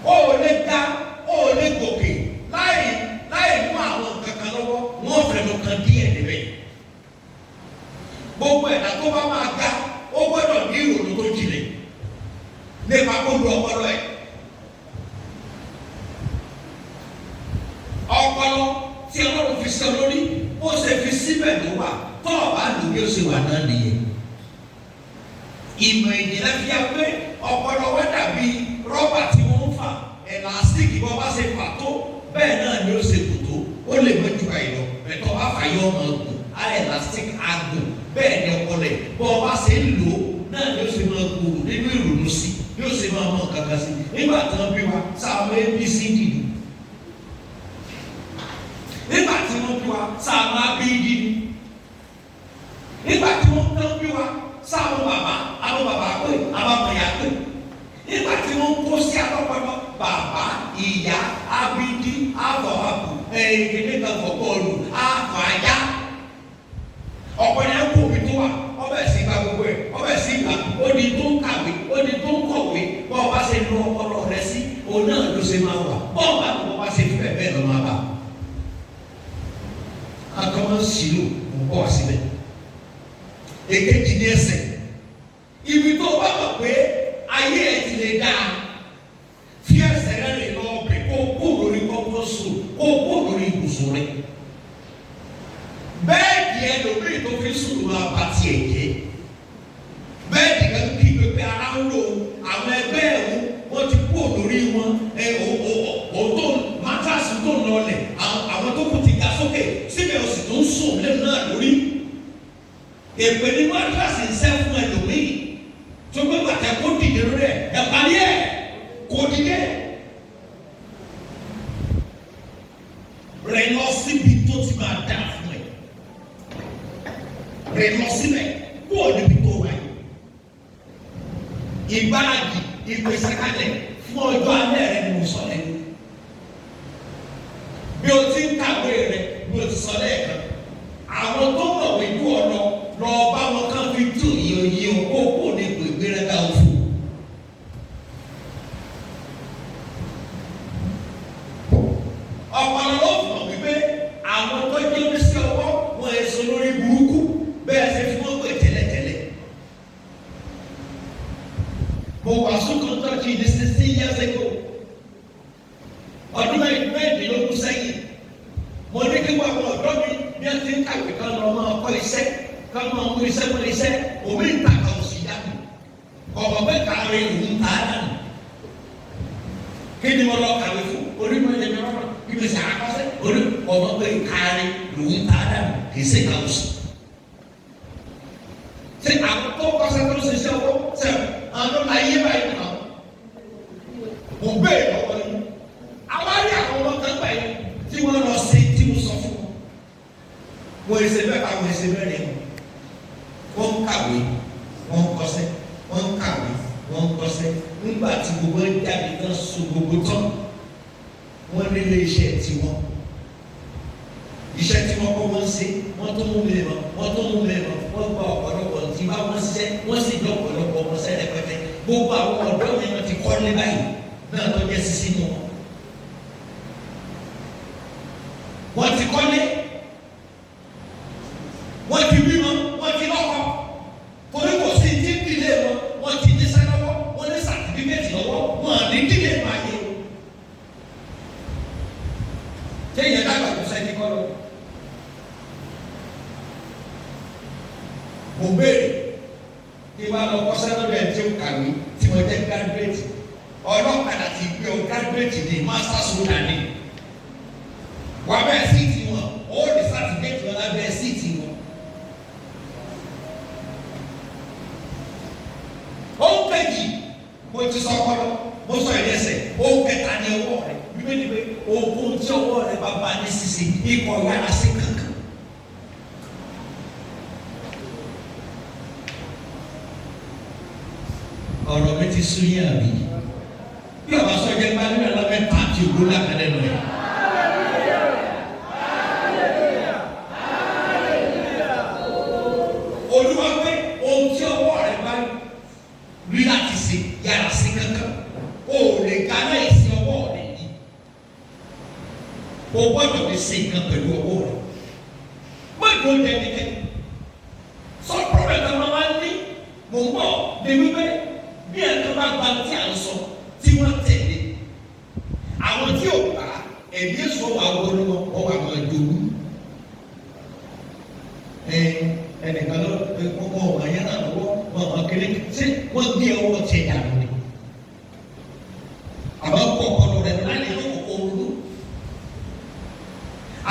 ó lè ga ó lè gòkè láì mú àwọn kankan lọ́wọ́ wọ́n fẹnu kan díẹ̀ níbẹ̀. Gbogbo ẹ̀dá tó bá máa ga ó gbọ́dọ̀ ní ìrònú tó jinlẹ̀ nípa kó lu ọpọlọ ẹ̀. Ọpọlọ tí Ọlọ́run fi sọ lórí ó ṣe fi síbẹ̀ tó wà tó ọ̀bá lò bí ó ṣe wà náà nìyẹn. Ìmọ̀ ìjìnlẹ̀ fi hàn pé ọpọlọ wa dàbí rọ́bà tí wọ́n ń fà ẹ̀làstíìkì bọ́ bá ṣe fà tó bẹ́ẹ̀ náà ni ó ṣe kù tó ó lè mọ ju àìlọ ẹ̀tọ́ bá fà yọ ọmọ ọgùn á ẹ̀làstíìkì àgùn bẹ́ẹ̀ ni ọpọlọ ẹ̀ bọ́ bá ṣe ń lò ó náà ni ó ṣe máa gbòòrò nínú ìrònú sí ni ó ṣe máa mọ kankan sí nígbà tí wọ́n bí wa sáwọn ABCD nígbà tí wọ́n bí wa sáwọn ABD nígbà tí wọ́n bí wa sáwọn bàbá pé àwọn ọmọya pé nígbà tí wọ́n kó sí àtọ́pọ̀lọ́ bàbá ìyá abidi àbọ̀wàbù ẹ̀ẹ́dẹ́gbẹ̀rún kan bọ́ọ̀lù àfàyà ọ̀pọ̀ ní ẹ̀kọ́ omi tó wà ọbẹ̀ sí ìgbà gbogbo ẹ̀ ọbẹ̀ sí ìgbà ó ní tó ń kàwé ó ní tó ń kọ̀wé bọ́ ọba ṣe lu ọpọlọ rẹ sí òun náà ló ṣe máa wà bọ́ọ̀bà tó ọba ṣe fẹ́ bẹ́ẹ̀ lọ́ máa bà akọ́mọ́ sílò ń bọ̀ wá síbẹ̀ èkejì ní ẹsẹ̀ ibi tó bá mọ̀ pé ayé ẹ̀ ti lè dáa fi ẹsẹ̀ rẹ̀ lè lọ ọbẹ̀ kó kó lórí kọ́kọ́ sùn kó kó lórí ibùsùn rẹ̀ bẹ́ẹ̀dì ẹlòmíì tó fi sùn lọ abàtì ẹ̀jẹ̀ bẹ́ẹ̀dì kan kí pépé ara ń lò àwọn ẹgbẹ́ ẹ̀wọ̀n wọ́n ti kó lórí wọn òótọ́ mátrasì tó ń lọlẹ̀ àwọn tó kù ti ga sókè síbẹ̀ òsì tó ń sùn lẹ́nu náà lórí èpè ní mátrasì ń sẹ́ fún ẹlòmíì tó gbé bàtà kó dìde rẹ̀ ẹ̀pàdé ẹ̀ kó dìde rẹ̀ lọ síbi tó ti máa dà fún ẹ̀ rẹ̀ lọ síbẹ̀ kó o níbi tó wáyé ìgbáradì ìpèsè kalẹ̀ fún ọjọ́ alẹ́ rẹ̀ ni mo sọ lẹ́nu bí o ti ń kàwé rẹ̀ bí o ti sọ lẹ́ẹ̀kan àwọn tó mọ̀wé ju ọ lọ bá wọn kàn fi tú iye owó kò ní gbéraga òfò. Ọ̀pọ̀lọpọ̀ ló fọ̀ wípé àwọn tó jẹ́ oníṣẹ́ ọwọ́ wọn èso lórí burúkú bẹ́ẹ̀ ṣe fi wọ́n pè tẹ́lẹ̀tẹ́lẹ̀. Mo wà sókàn tó ti di 16 years ago. Ọdún mẹ́rìndínlógún sẹ́yìn. Mo ní kí wọ́n àwọn ọ̀dọ́ mi bí wọ́n ti ń kàwé kan lọ máa kọ́ iṣẹ́ kan máa mú iṣẹ́ mú iṣẹ́ òmí ń tàkà òsì dànù. Ọ̀bọ̀ bẹ́ẹ̀ kàwé òun tà á dànù. Kí ni mo lọ kàwé fún? Onímọ̀ ẹ̀jẹ̀ mi rọrùn. Ibi sàn akọ́sẹ́ orí ọmọ pé kárí lòun tà á dànù kì í ṣe ká òsì. Ṣé àwọn tó kọ́sẹ́ tó ṣe iṣẹ́ owó ṣe àwọn ayé báyìí nà? Mo bẹ́ẹ̀ lọ́wọ́ yìí. Àwárí àwọn ọmọ kan gbà yìí tí wọ́n lọ sí tí mo sọ fún wọn. Wọ́n ṣe bẹ́ẹ̀ bá wọ́n ṣe bẹ́ẹ̀ ni. Wọ́n ń kàwé, wọ́n ń kọ́sẹ́, wọ́n ń kàwé, wọ́n ń kọ́sẹ́. Nígbà tí gbogbo ń jáde náà so gbogbo tán, wọ́n nílé iṣẹ́ tiwọn. Iṣẹ́ tí wọ́n kọ́ wọ́n ṣe, wọ́n tó mú mi mọ̀, wọ́n tó mú mi mọ̀, wọ́n gba ọ̀pọ̀lọpọ̀ tí bá wọ́n ṣiṣẹ́, wọ́n sì gbọ́ ọ̀pọ̀lọpọ̀ wọn sẹ́lẹ̀ pẹ́pẹ́. Gbogbo àwọn ọ̀dọ́ mi wọ́n ti kọ́ lé báyìí náà tó jẹ́ sísí mu wọn. Wọ́n ti kọ́lé, wọ́n ti bímọ, wọ́n ti lọ́kọ. Torí kò sí ní ìdílé wọn, wọ́n ti ní sẹ́lọ́wọ́, wọ́n ní sàtífíkẹ́tì lọ́wọ́, wọ́n ní ìdílé máa yẹ o. Ṣé ìyẹn dàgbà tó sẹ́ni kọ́ lọ? Mo béèrè kí wọ́n lọ kọ́sẹ́ lọ́dọ̀ ẹ̀ tí ó kàwé tí mo jẹ́ gírádúrétì. Ọlọ́kadà ti gbé o gírádúrétì ní masters sódà ní. Wà bẹ́ẹ̀ síìtì wọn, ó lè sàtìfíkẹ́tì wọn lábẹ́ síìtì wọn. Ó ń kejì, mo ti sọ ọpọlọ, mo sọ ìdẹ́sẹ̀, ó ń kẹta ní ọwọ́ rẹ̀. Bíbélì pé ogun tí ọwọ́ rẹ̀ bá bá ní sísè, ikọ̀ yára sí kankan. Ọ̀rọ̀ mi ti sún yín àbí? Bí ọba sọ́jà gbá nínú ẹlọ́mẹ́ pàtì ògbó lákàdé lọ yẹn. Olúwa pé ohun tí ọwọ́ rẹ̀ bá rí láti ṣe yára sí kankan. O ò lè ga náà ìsìn ọwọ́ o gbọ́dọ̀ fi ṣe nǹkan pẹ̀lú ọwọ́ rẹ̀ má jò jẹ nìkẹ́ sọ pọ́blẹ̀ kan máa ń ní mò ń bọ̀ débi pé bí ẹ̀ka bá gba tí à ń sọ tí wọ́n tẹ̀lé àwọn tí ò bá ẹ̀mí èso wà wọlé wọn wọ́n wà máa dòwú ẹnìkan lọ ọmọ ọmọ yẹn náà lọ́wọ́ wọn máa kéré ṣé wọ́n gbé ọwọ́ tiẹ̀ dànù ni àbá kọ̀ ọ̀dọ̀ rẹ̀ láti ní kòkó olú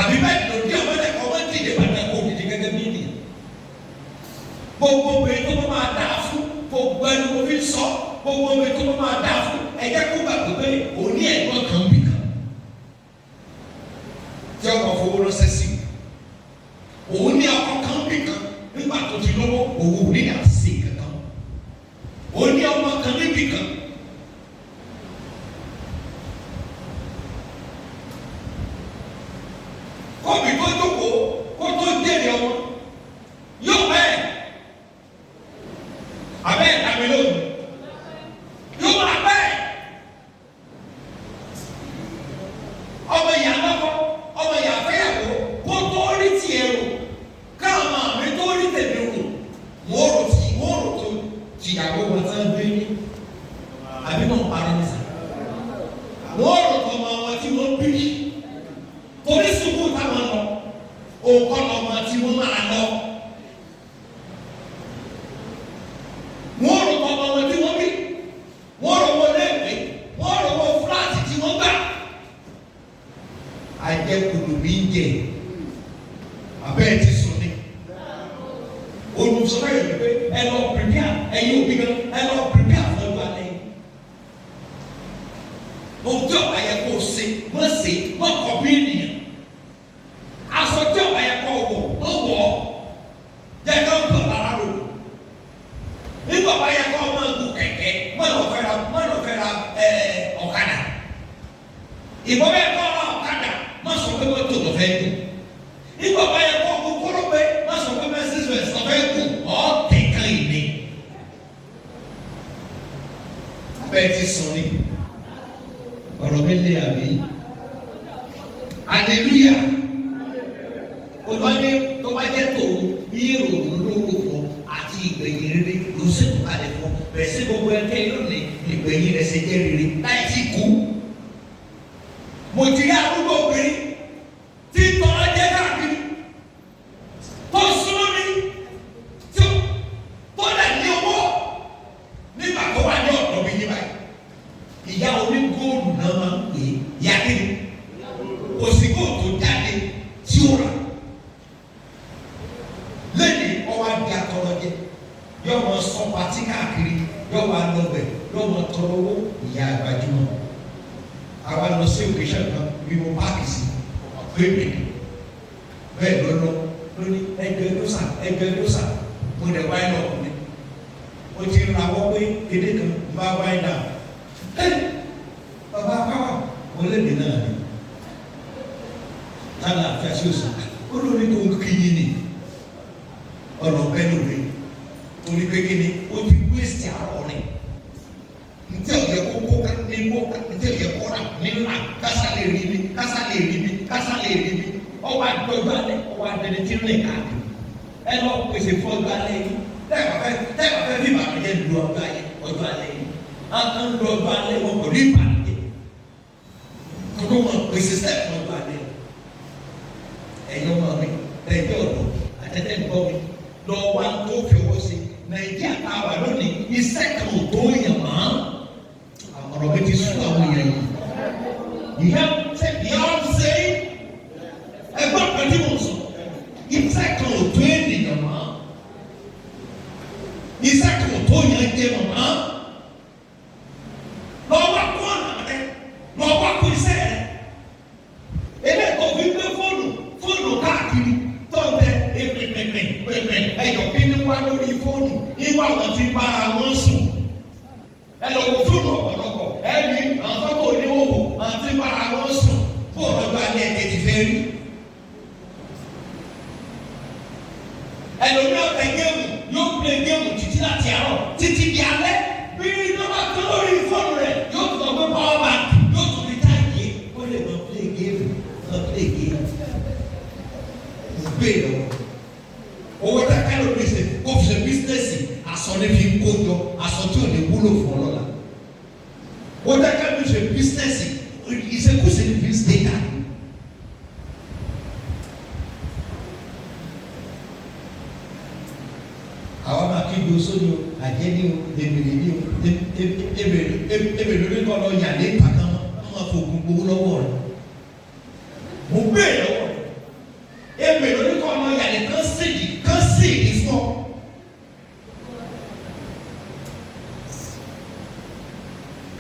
àbí bẹ́ẹ̀ ló dé ọmọ ẹ̀kọ́ ọmọ tí ìdè bàtà kò dìde gẹ́gẹ́ bí nìyẹn gbogbo obìnrin tó bá máa dáa fún gbogbo ẹni mo fi sọ gbogbo obìnrin tó bá máa dáa fún ẹ̀jẹ̀ kó gbàgbé pé òní ẹ̀gbọ́n kan bì kan tí ọkọ̀ fowó ránṣẹ́ sí òun ní ọkọ̀ kan bì kan nígbà tó ti lọ́wọ́ òun ò ní àti sí kankan òun ní ọmọ kan níbì kan. Kọ́bí tó jókòó kó tó jèrè ọmọ yóò bẹ́ẹ̀ abẹ́ ìdàgbé lónìí yóò máa bẹ́ẹ̀ ọmọ ìyá lọ́kọ́ ọmọ ìyá fẹ́yàwó kó tó rí tiẹ̀ rò káàmà mi tó rí tèmi rò wọ́n rò tó tìyàwó wọn tán gbé ní àbí náà parí ní sàn wọ́n rò tó ọmọ wọn tí wọ́n bí torí sùkúù táwọn lọ òkọ lọmọ tí wọ́n máa lọ wọ́n rò tó ọmọ wọn tí wọ́n bí wọ́n rò wọ́n lẹ́gbẹ̀ẹ́ wọ́n rò wọ́n fúláàtì tí wọ́n gbà ajẹ́kùnú mi ń jẹ abẹ́ẹ̀ ti sùn ní olùsọ̀rọ̀ yẹn pé ẹ lọ pìrìpìà ẹ̀yin òbí gan ẹ lọ pìrìpìà fún ẹgbẹ́ alẹ́ òjò ayẹ kó o ṣe wọ́n ṣe wọ́n kọ̀ bí ènìyàn aṣọ tí ọ̀bà yẹ kọ́ wọ̀ wọ́n wọ̀ jẹ́ ká ń bọ̀ lára lò nígbà ọ̀bà yẹ kọ́ máa gùn kẹ̀kẹ́ mọ́nà fẹ́ ra ọ̀kadà ìbọn bẹ́ẹ̀ kọ́ ra ọ̀kadà má sọ pé wọ́n tó lọ́fẹ́ gùn nígbà ọ̀bà yẹ kọ́ gùn kóró pé má sọ pé Mercedes lọ́fẹ́ gùn ọ̀ọ́tẹ̀ kan ìní abẹ́ ti sùn ní ọ̀rọ̀ mi lé àbí hallelujah olùwàní tó bá jẹ́ tòun bí ìrònú lówó fún àti ìgbẹ̀yìn rere ló ṣètò kalẹ̀ fún bẹ́ẹ̀ sí gbogbo ẹgbẹ́ lónìí ìgbẹ̀yìn rẹ̀ ṣe jẹ́ rere láì tí kú. mo ti rí arúgbó obìnrin tí tọ́lá jẹ́ káàkiri tó súnmọ́ mi tó lẹ̀ ní owó nígbà tó wà ní ọ̀dọ́ mi ní báyìí ìyá oní góòlù náà máa ń pè é ìyá kiri kò sí góòlù tó jáde tí ó rà lẹ́yìn ọwọ́ adi atọ́lọ́jẹ́ yọ wọn sọ pati káàkiri yọ wọn lọbẹ yọ wọn tọrọ owó ìyá àgbàjúmọ̀ àwa lọ sí occasion kan bí mo páàkì sí gbẹmí bẹ́ẹ̀ lọlọ lóní ẹgbẹ́ ló sà mo dẹ wáyé lọ ọkùnrin o ti ra wọ pé kéde kan bá wáyé náà bàbá káwà wọlé mi náà ni tálà àti àṣìṣe olórí tó ń kíyìn ni ọ̀nà bẹ́ẹ̀ lóore torí pé kí ni o ti wéṣì àárọ̀ rẹ̀ ntí ọ̀yẹ́ kókó ní wọ́ ntí ọ̀yẹ́ kọ́ra nílá kásá lè rí mi ọwọ́ àdọ́jú alẹ́ ọwọ́ àdẹ́ni tí ń rìn káàkiri ẹ lọ pèsè fún ọjọ́ alẹ́ yìí tẹ́ẹ̀bà fẹ́ bí ìbànújẹ́ lu ọjọ́ alẹ́ yìí à ń lu ọjọ́ alẹ́ wọn kò ní ìbànújẹ́ kókó wọn pèsè sẹ́ẹ̀ fún ọjọ́ alẹ́ ẹ̀yọ́ mọ̀ mi ẹ̀yọ́ ọ̀dọ́ àtẹ́tẹ́ gbọ́ mi lọ wá tó fi owó sí Nàìjíríà tá a wà lónìí iṣẹ́ kan ò tó yàn mọ́ àmọ̀ràn mi ti sún àwọn èèyàn yìí ìyá ọ̀sẹ̀ ẹgbẹ́ pẹ̀lú mọ̀ sọ iṣẹ́ kan ò tó ènìyàn mọ́ iṣẹ́ kan ò tó yàn jẹ mọ́ lọ́wọ́ kó ọ̀nà rẹ lọ́wọ́ kó iṣẹ́ rẹ eléyìí fi gbé fóònù káàkiri tó ń tẹ pẹpẹ ẹyọ kí ni wá lórí fóònù níwá wọn ti bára wọn sùn ẹ lọ wo fóònù ọ̀pọ̀lọpọ̀ ẹ ní àwọn fọ́tò oníwòwò àwọn ti bára wọn sùn. ṣe bísínẹ́sì ìṣekúṣe ní fi ń ṣe dà. àwọn máa kí gbósó ni o àjẹ́ ni o èbèrè ni o èbèrè lórí kọ́ lọ yà lé kàkà wọn máa fògùn gbowó lọ́wọ́ rẹ̀. mo gbé lọ́wọ́ rẹ̀ èbèrè lórí kọ́ lọ yà lé kán sí ìdí fún ọ.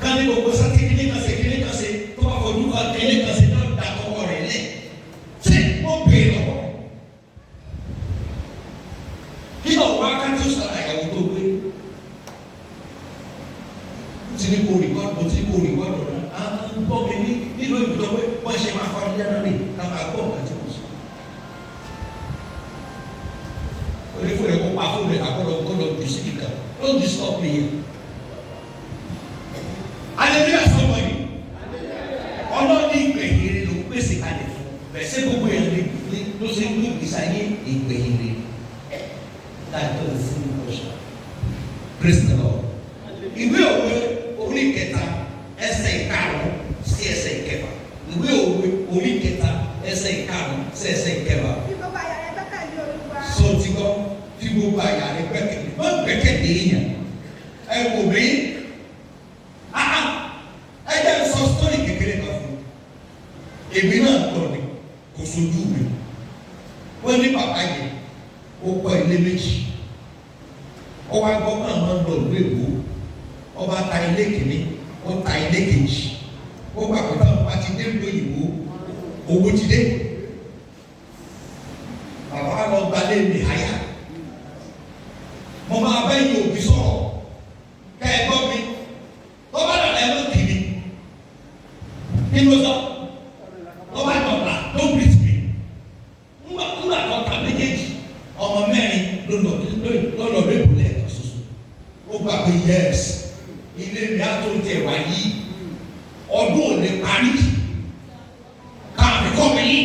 kán ní gbogbo sátí kíní kan ṣe tó bá fojú kan kíní kan ṣe náà dà tọwọ́ rẹ̀ lẹ̀ ṣé mo gbé lọ́wọ́ rẹ̀. kí ló wá ká tí ó sọ̀rọ̀ àyàwó tó gbé tí ní kò rìkọ́dù rẹ̀ á ń bọ́ mi nílò ìbùdó pé wọ́n ṣe máa fọ́n yára rè káfà gbọ́ àti kò sọ. onífò rẹ̀ kó pa fún rẹ̀ àkọ́lọ́ kó lọ jù sí kíkà ló ń disturb me yẹn. Hallelujah sọ́mọ yìí ọlọ́ọ̀ni ìgbẹ̀yìn rẹ̀ ló pèsè kalẹ̀ fún bẹ́ẹ̀ sẹ́ gbogbo yẹn ló ṣe ń gbé ìgbésàyé ìgbẹ̀yìn rẹ̀. That was the same question. Praise the Lord. Ìwé òwe orí kẹta ẹsẹ̀ ìkarùn sí ẹsẹ̀ ìkẹfà. Ìwé òwe orí kẹta ẹsẹ̀ ìkarùn sí ẹsẹ̀ ìkẹfà. Fi gbogbo àyà rẹ gbẹ́kẹ̀lé Olúwa. Sọ ti gbọ́ fi gbogbo àyà rẹ gbẹ́kẹ̀lé. Má gbẹ́kẹ̀lé yẹn. Ẹ wò mí. Ẹ jẹ́ sọ sítórì kékeré kan fún mi. Èmi náà gbọ́ ni kò sojú mi. Wọ́n ní bàbá yẹn ó kọ́ ilé méjì. Ó wá gbọ́ pé àwọn ń lọ ìlú Èkó. Ọba ta ilé kìíní, ó ta ilé kejì. Ó gbà pé táwọn bá ti dé ìlú òyìnbó, owó ti dé. Bàbá lọ gbalé mi háyà. Mo máa bẹ́ yín òbí sọ̀rọ̀. Kẹ́ ẹ gbọ́ mi. Tó bá dàda ẹ ló kìíní. Nínú sọ, tó bá dọ̀la, don't beat me. Ńgbà kan ta méjèèjì. Ọmọ mẹ́rin lọ́lọ́ lébù lẹ́ẹ̀kan ṣoṣo. Ó gbà pé yes, ilé mi á tó tẹ̀ wá yìí. Ọdún ò lè parí. Káàmì kọ́ mi yìí.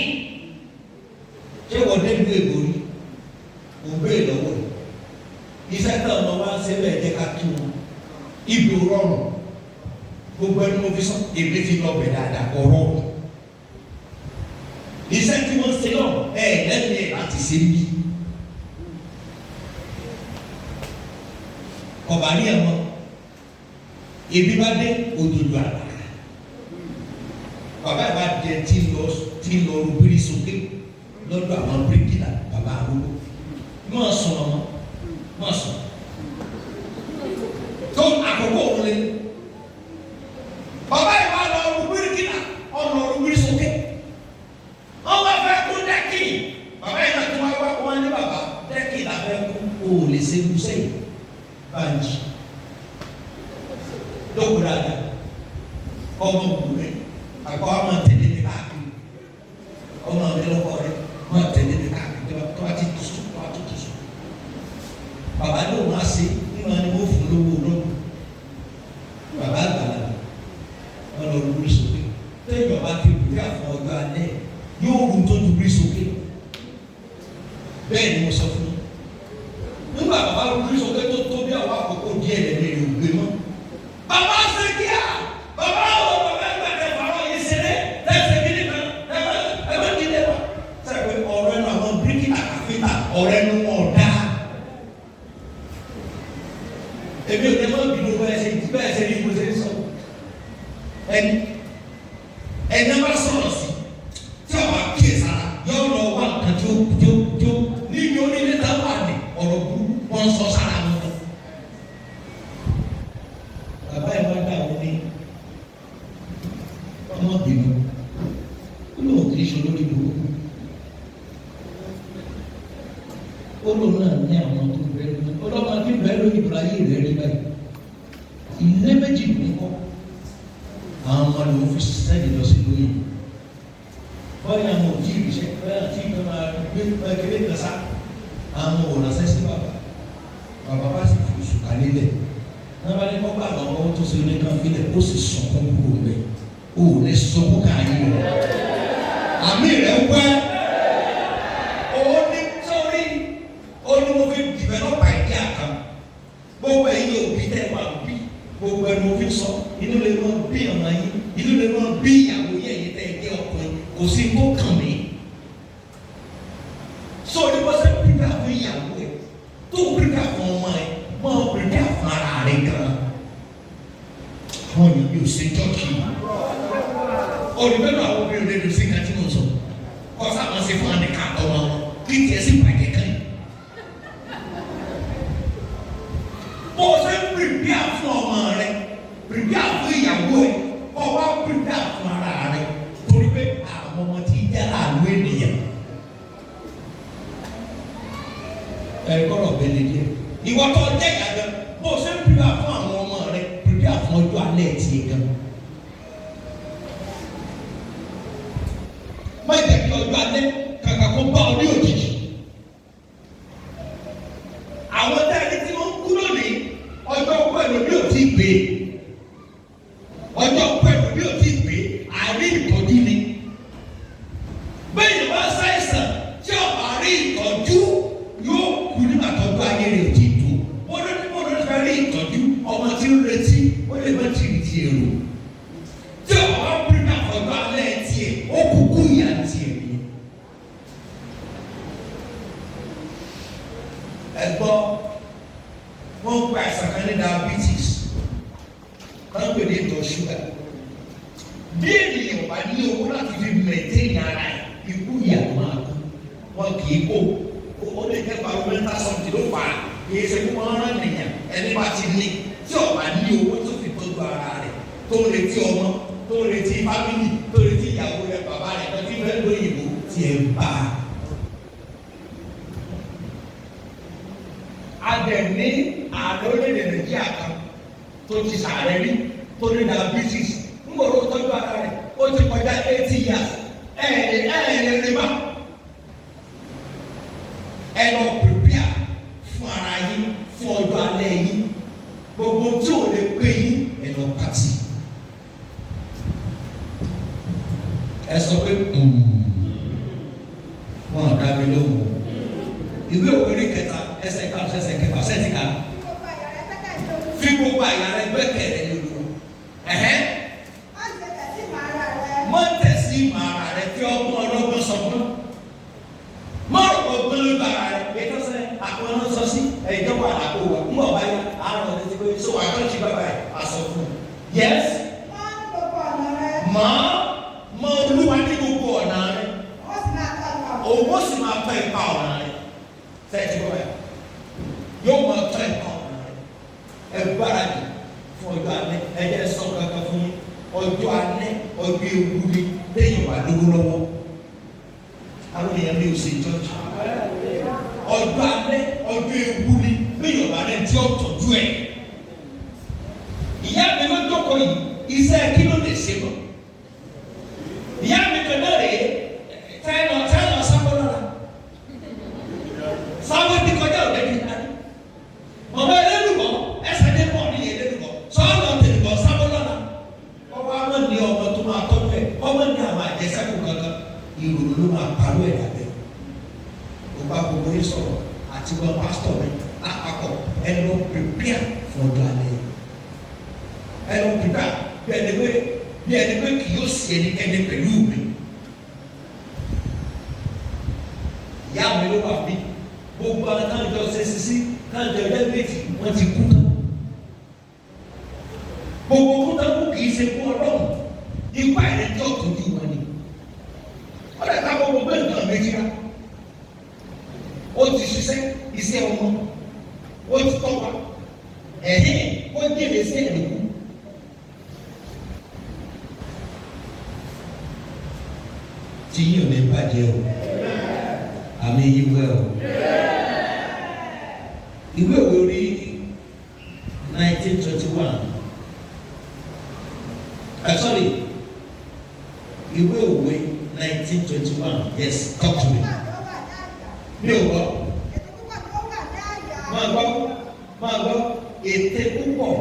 Ṣé wọ́n dé ìlú Èkó rí? Mo bẹ́ẹ̀ lọ́wọ́ rẹ̀. Iṣẹ́ náà lọ wá sí ẹ̀bẹ̀ jẹ́ ká kí wọn. Ibi ò rọrùn. Gbogbo ẹni mo fi sọ, èmi fi lọ bẹ̀ dáadáa kọ̀ rọrùn. Iṣẹ́ tí wọ́n ṣe náà lẹ́nu ẹ̀ láti ṣe bí. Ọba ní ẹ̀mọ́ ebi bá dé òdòdó àgbà bàbá ìbá jẹ tí lọ rúbírí sókè lọ́dọ̀ àwọn bíríkìlà bàbá àrùkù mọ̀ sùn ọmọ mọ̀ sùn tó àkókò wọlé bàbá ìbá lọ rúbíríkìlà ọ̀nà rúbírí sókè wọ́n bá fẹ́ kú dẹ́kì bàbá ìbá tó wá wọ́n ní bàbá dẹ́kì làbẹ́ kú o lè ṣe kú sẹ́yìn. Banji dókòdàdà ọmọ òwúrẹ àgbà ọmọ tẹlẹ ní káàkiri ọmọ mi lọkọ rẹ ọmọ tẹlẹ ní káàkiri tó bá ti tùsùn tó bá tó tùsùn bàbá ló wá sí nínú ẹni wọ́n fún lówó lọ́wọ́ bàbá àgbàlá wọn lọ lórí sókè tẹ́lẹ̀ bàbá ti bùkún àfọ ọjọ́ alẹ́ yóò rún tó ju rí sókè bẹ́ẹ̀ ni mo sọ fún yín. Nígbà bàbá rúbí sókè tó tóbi àwọn àkókò díẹ̀ lẹ́nu èrè ògbé mọ́. Bàbá ṣe kíá, bàbá ò bàbá ẹgbẹ́ tẹ fàárọ̀ yìí ṣeré, tẹ̀sẹ̀ gidi kan, ẹgbẹ́ gidi wa. Sẹ́yìn ọ̀rọ̀ ẹnu àwọn bíríkì àkàfíta ọ̀rọ̀ ẹnu wọn dá. Èmi ò ní máa bínú bẹ́ẹ̀ ṣe ní ìbò ṣe ń sọ. Ẹni máa sọ̀rọ̀ sí, tí a bá kíyè sára, yóò lọ wá nǹkan tó níbi onílé táwọn àdè ọ̀rọ̀ burú wọ́n sọ sára wọn. Bàbá ẹ̀ máa dá àwọn ní ọmọbìnrin ó lóun kì í ṣe olórí burúkú. Ó lóun náà ní àwọn tó bẹ̀rẹ̀ lórí ọlọ́mọ tí bẹ̀rẹ̀ lórí ìbúráyé rẹ̀ rí báyìí. Ilé méjì ló ń kọ́. Àwọn ọmọ lòun fi sẹ́yìn lọ sí lóyè. Bọ́ọ̀lù àwọn òjì ìrìṣẹ́ bẹ́ẹ̀ àti ìgbà máa gbé kékeré kan sá. Àwọn òrànṣẹ́ sí bàbá bá sì fi oṣù kálẹ̀ lẹ̀ náà bá ní kọ́ bá àwọn ọmọ tó ṣe ní kan fílẹ̀ ó sì sọkún kúrò bẹ́ẹ̀ ó lè sọkún káyé rẹ̀ àmì rẹ̀ wẹ́ ó ní sórí ó ní mo fi dìbẹ́ lọ́pàá ìdí àkàn gbogbo ẹ̀yin òbí tẹ̀ wá bí gbogbo ẹni mo fi sọ inú lè mọ bí ọmọ yín, inú lè mọ bí ìyàwó yẹn yìí tẹ̀ ẹ́ ọkùnrin, kò sí kó kàn mí. So ní wọ́n sẹ́ pípẹ́ fún ìyàwó ẹ̀, tó pípẹ́ fún ọmọ ẹ̀, wọ́n pípẹ́ fún ara rẹ̀ gan. Àwọn èèyàn yóò ṣe jọ́ọ̀kì. Olùgbẹ́nu àwọn obìnrin lè lù sí ìdájí mọ̀ sọ. Kọ́sá wọn ṣe fún àdìkà ọmọ wọn, kí tiẹ̀ sì bàjẹ́ kan. Bó o ṣe ń pípẹ́ fún ọmọ rẹ̀, pípẹ́ fún ìyàwó ẹ̀, ọba pípẹ́ fún ara rẹ̀, torí pé àwọn ọmọ ti jẹ́ àlọ́ ènìyàn. Gbọ́dọ̀ bẹ̀rẹ̀ díẹ̀. Ìwọ tó jẹ́ ìyàgbẹ́, bó o ṣe ń pípẹ́ fún àwọn ọmọ rẹ̀, pípẹ́ fún ọjọ́ alẹ́ tiẹ̀ gan. Má jẹ́ kí ọjọ́ alẹ́ kàkà kó bá ọ ní òjijì. Àwọn dáadé tí wọ́n kú lónìí, ọjọ́ pẹ̀lú bí ò tí gbé. Ọjọ́ pẹ̀lú bí ò tí gbé, àrí ìtọ́jú ni. Bẹ́ẹ̀ ni wọ́n ṣàìsàn tí ọ̀bà rí ìtọ́jú yóò kú nígbà tọ́jú ayé rẹ̀ tí tó. Wọ́n ló fẹ́ rí ìtọ́jú ọmọ tí ń retí, ó lè má ti rí ti èrò. Tí ọ̀bà wá pín náà ọjọ́ alẹ́ tiẹ̀, ó kúkú ìyá tiẹ̀ ni. Ẹ̀gbọ́n wọ́n gba àìsàn kan ní diabetes, wọ́n pè ní ìtọ̀ ṣúgà. Bí ènìyàn bá ní owó láti fi maintain ara ẹ̀, ikú ìyàwó máa kú. Wọ́n kì í kó. Ó lè jẹ́ paromẹ́ntà sọ́ọ̀tì ló fà á. Kì í ṣe kí wọ́n rán nìyàn ẹni bá ti ní. Tí ọ̀bá ní owó tó fi tọ́jú ara rẹ̀, tó ń retí ọmọ, tó ń retí fámìlì, tó ń retí ìyàwó rẹ̀, bàbá rẹ̀, tó ti fẹ́ lóyìnbó tí ẹ bá a. Adẹ̀ ní ààrẹ orílẹ̀-èdè Nàìjíríà kan tó ti sàárẹ̀ rí, tó ní diabetes, ń gbọ́dọ̀ tọ́jú ara rẹ̀, ó ti kọjá 80 years. Ẹ̀ẹ́dẹ̀ bá. Ẹ lọ prepare fún ara yín, fún ọjọ́ alẹ́ yín. Gbogbo tí ò lè pé yín, ẹ lọ pàtì. Ẹ sọ pé wọn ò dá mi lóhùn. Ìwé òwe rí kẹta, ẹsẹ̀ ká ẹsẹ̀ kẹfà sẹ́ẹ̀tì ká. Fi gbogbo àyà rẹ gbẹ́kẹ̀lé lóru. Má tẹ̀sí màrà rẹ tí ọgbọ́n ọlọ́gbọ́n sọ fún. Má rò pé ọgbọ́n ló bàrà rẹ. Ètò sẹ́ àpò náà sọ sí ìjọba àlàkò wa. Ń bọ̀ báyìí, àárọ̀ ọ̀dẹ ti pé so wà á tọ́jú bàbá rẹ̀ àsọ fún. Yes. Mọ olúwa ní gbogbo ọ̀nà rẹ. Owó sì máa tọ́ ipa ọ̀nà rẹ. Sẹ́ẹ̀tì bọ̀ báyìí. Yóò máa tọ́ ipa ọ̀nà rẹ. Ẹ gbáradì fún ọjọ́ alẹ́. Ẹ jẹ́ sọ kankan fún yín. Ọjọ́ alẹ́, ọjọ́ ewu ni lẹ́yìn wà lówó lọ́wọ́. Àwọn èèyàn mi ò ṣe jọ́jú. Ọjọ́ alẹ́, ọjọ́ ewu ni lẹ́yìn wà lẹ́yìn tí ó tọ́jú ẹ̀. Ìyá mi ló jókòó yìí, iṣẹ́ kí ló lè ṣe mọ́? Ìyá mi kan náà rèé, tẹ́lọ̀ sábọ́ lọ́la. Sábọ́ ti kọjá òde ní ìdáná. Mọ̀mọ́ ẹlẹ́dùbọ̀, ẹsẹ̀ dé pọ̀ ní ẹlẹ́dùbọ̀, sọ́ọ̀lọ́ tẹ̀lùbọ̀ sábọ́ lọ́la. Ọwọ́ àwọn ní ọmọ tó máa tọ́jú ẹ̀, ọmọ ní àwọn àjẹsẹ́kù kankan, ìrònú ló máa parọ́ ẹ̀ dàbẹ̀. Ó bá gbogbo yín sọ̀rọ̀ àti wọn pásítọ̀ mi lápapọ̀ ẹ lọ prepare for ọjọ́ alẹ́. Ẹ lọ prepare bí ẹni pé kì yóò sí ẹnikẹ́ni pẹ̀lú mi. Ìyá mi ló wà bí gbogbo àwọn káàjọ ṣe sisi káàjọ ẹlẹ́gbẹ̀ẹ́tì wọ́n ti kú tán. Gbogbo kúta kú kì í ṣe fún Ọlọ́run, ipa ìrètí ọ̀tọ́jú wọn ni. Wọ́n lè ká gbogbo bẹ́ẹ̀ nǹkan méjì rá. Ó ti ṣiṣẹ́ iṣẹ́ ọmọ, ó ti tọ́ wa, ó jèrè sí ẹ̀dùnkú. Tí yín ò ní bàjẹ́ o, àmì yín wẹ̀ o. Ìwé òwe orí 1921. Sorry, ìwé òwe 1921. Yes, talk to me. Mi ò gbọ́. Máa gbọ́. Ète púpọ̀,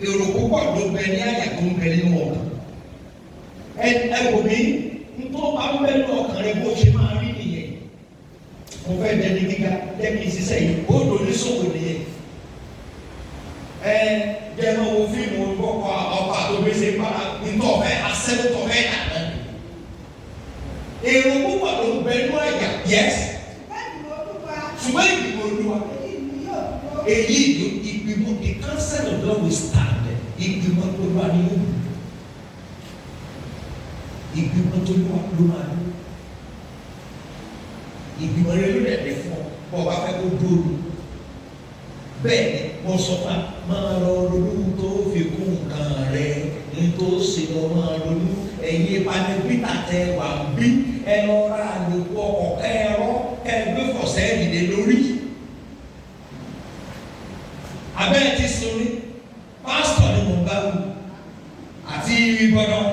èrò púpọ̀ ló bẹ ní àyà tó ń bẹ nínú ọkàn. Ẹ wò mí, ntọ́ bá ń bẹ ní ọkàn rẹ bó ṣe máa rí nìyẹn. Mo fẹ́ dẹni gíga, jẹ́ kí n ṣiṣẹ́ yìí, ó dò ní sòwò nìyẹn. Jẹ́ mọ́ wo fíìmù ọkọ̀ ọba òbí ṣe para nítorí ọ̀fẹ́ asẹ́wọ́tọ̀ ọ̀fẹ́ dàgbà. Èrò púpọ̀ ló ń bẹ inú àyà yes. Ṣùgbọ́n ìgbìmọ̀ Olúwa èyí ìgbìmọ̀ the council of God will stand. Ìgbìmọ̀ Olúwa ni yóò mú. Ìgbìmọ̀ Olúwa ló máa lò. Ìgbìmọ̀ rẹ ló dẹ̀ dé fún ọ bọ́ ọba fẹ́ kó dúró. Bẹ́ẹ̀ ni wọ́n sọ fún máa lọ ronú tó fi kún nǹkan rẹ ní tó ṣe lọ máa ronú ẹ̀yin ìpanẹ́bítà tẹ wà ń bí ẹ lọ ra àlòkù ọkọ̀ kẹ́ẹ̀rọ kẹ́ẹ̀gbé fọ̀sẹ́ ìdílé lórí. Abẹ́ẹ̀ ti sunni pásítọ̀ ni mo bá wù àti ìbọ̀dọ̀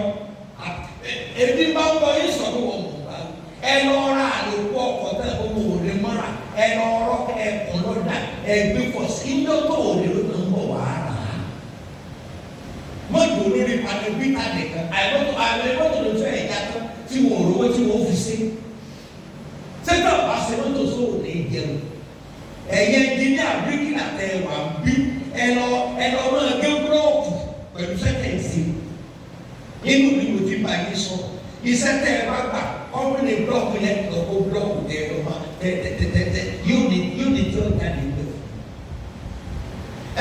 ebi bá ń bọ̀ yín sọ pé wọ́n mọ̀ bá wù ẹ lọ ra àlòkù ọkọ̀ tẹ̀ owó òde mọ́ra ẹ lọ rọ ẹ̀kọ́ lọ́dà ẹ̀gbé fọ̀sẹ́ ìjọ́tọ̀ òde ló ń bọ̀ wá rà á. Mọ́tò olórí panẹ́bítà nìkan àìmọ́tò ló fẹ́ ẹ̀yà tó tí wọ́n rówó tí wọ́n fi sí. Sẹ́tọ̀ bá ṣe mọ́tò sóò ní ìjẹun. Ẹ̀yẹ ẹnjìníà bíríkìlà tẹ wà bí ẹ lọ máa gé búlọ́ọ̀kù pẹ̀lú sẹ́kẹ̀ǹsì. Inú mi kò ti bá yín sọ. Iṣẹ́ tẹ ẹ bá gbà ọ̀run ní búlọ́ọ̀kù yẹn lọ́kọ́ búlọ́ọ̀kù tẹ ẹ lọ́mọ tẹ́tẹ́tẹ́tẹ́ yóò ní tí ó jáde lọ.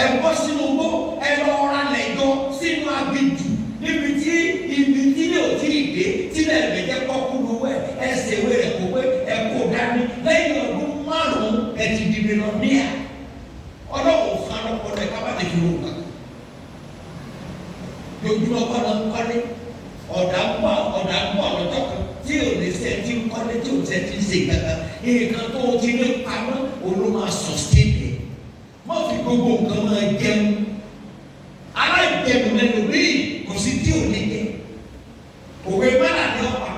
Ẹ bọ́ sínú gbó ẹ lọ ra lẹ́jọ́ sínú agbèjù níbi tí yóò tí ì dé tílẹ̀ rẹ̀ jẹ́ kọ́kú lówó ẹsẹ̀ ìwé rẹ̀ kó pé ẹ kó dání lẹ́yìn ọdún márùn-ún ẹ ti di mílíọ̀nìyà ọlọ́wọ́ fún ọlọ́pọ̀ rẹ̀ ká bá lè fi wò ká. Yojúmọ́ kọ́nà ń kọ́lé ọ̀dà ń bọ̀ lọ́jọ́ kan tí ò lè ṣe ti ń kọ́lé tí ò ṣe ti ń ṣe kankan nǹkan tó ti ní pamọ́ olú máa sọ̀ sílẹ̀ mọ́ fi gbogbo nǹkan máa jẹun aláìjẹun lẹ́nu rí kò sí tí ò ní jẹ òwe mẹ́ta ní ọ̀pá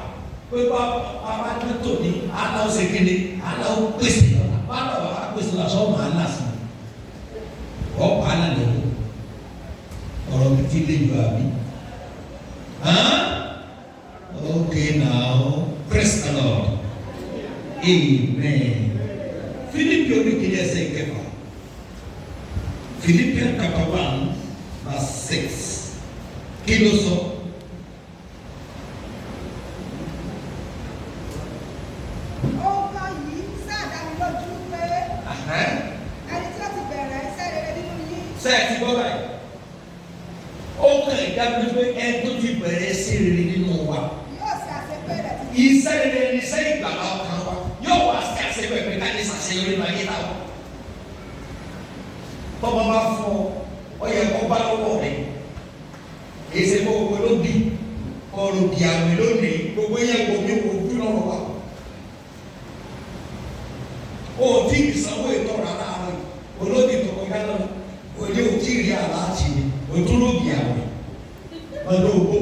pé bàbá tó ní aláwọ̀ ṣèkéde aláwọ̀ pèsè lọ́la bàbá bàbá pèsè lọ́la sọ́ọ̀mù aláṣẹ ọ̀pá alálẹ̀ wò ọ̀rọ̀ mi ti lé ju àbí okay now praise the Lord amen. Philippians oníkèlè ẹsẹ̀ kẹfà Philippians chapter 1 verse 6 kí ló sọ. Sẹ́ẹ̀tì gbọ́ báyìí. Ó kàn ìdábìlì pé ẹ tó ti bẹ̀rẹ̀ sí rere nínú wa. Iṣẹ́ rere ni iṣẹ́ ìgbàlá ọkàn wa. Yóò wá sí àṣepẹ̀ pé ká ní ṣàṣeyọrí máa yé ta wa. Tọ́ba bá fọ ọ yẹ kó bá lọ́wọ́ rẹ̀. Èsè kó gbogbo ló bí ọ̀rọ̀ bí àwìn lónìí gbogbo yẹn kò ní kò dún lọ́rọ̀ wa. O tí ìsanwó ìtọ́ra láàárọ̀ olóòdì tó kọjá náà òde òtí rí aláàtì ni òtúròbì àwẹ̀ ọdún ògbó.